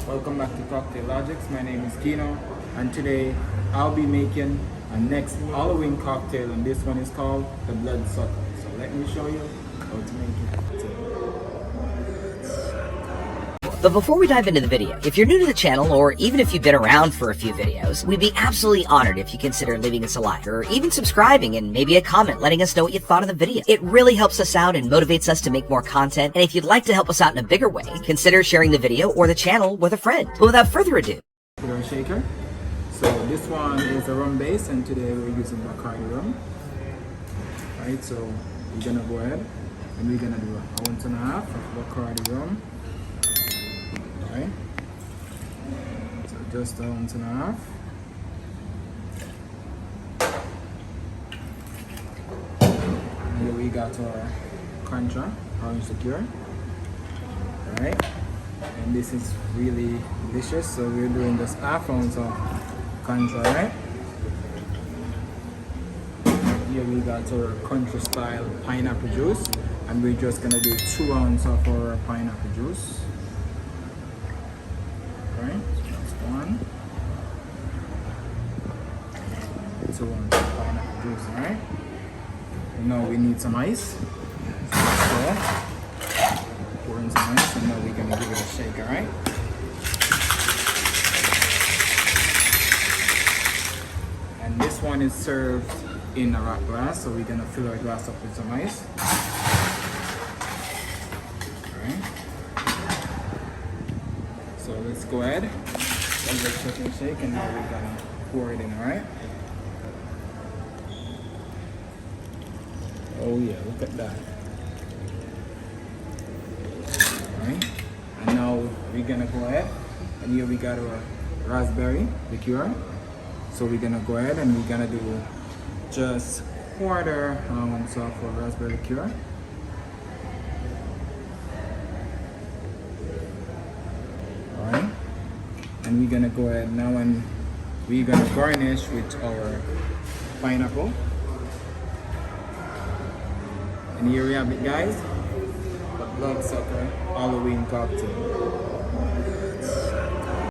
Welcome back to Cocktail Logics. My name is Keino, and today I'll be making a next Halloween cocktail, and this one is called the Bloodsucker. So let me show you how to make it. But before we dive into the video, if you're new to the channel, or even if you've been around for a few videos, we'd be absolutely honored if you consider leaving us a like, or even subscribing and maybe a comment letting us know what you thought of the video. It really helps us out and motivates us to make more content, and if you'd like to help us out in a bigger way, consider sharing the video or the channel with a friend. But without further ado, Put our shaker. So this one is a rum base, and today we're using Bacardi rum. Alright, so we're gonna go ahead and we're gonna do 1.5 ounces of Bacardi rum. Alright, so just 1.5 ounces. Here we got our Cointreau orange liqueur. Alright, and this is really delicious, so we're doing just 1/2 ounce of Cointreau, right? Here we got our country style pineapple juice, and we're just gonna do 2 ounces of our pineapple juice. Right, so that's 1. 2 ounces of pineapple juice, alright? Now we need some ice. So let's go. Pour in some ice, and now we're gonna give it a shake, alright? And this one is served in a rock glass, so we're gonna fill our glass up with some ice. Alright. So let's go ahead. Let it shake, and now we're gonna pour it in, alright? Oh yeah, look at that. Alright. And now we're gonna go ahead, and here we got our raspberry liqueur. So we're gonna go ahead and we're gonna do just 1/4 ounce of our raspberry liqueur. Alright. And we're gonna go ahead now and we're gonna garnish with our pineapple. And here we have it, guys. The Bloodsucker Halloween cocktail.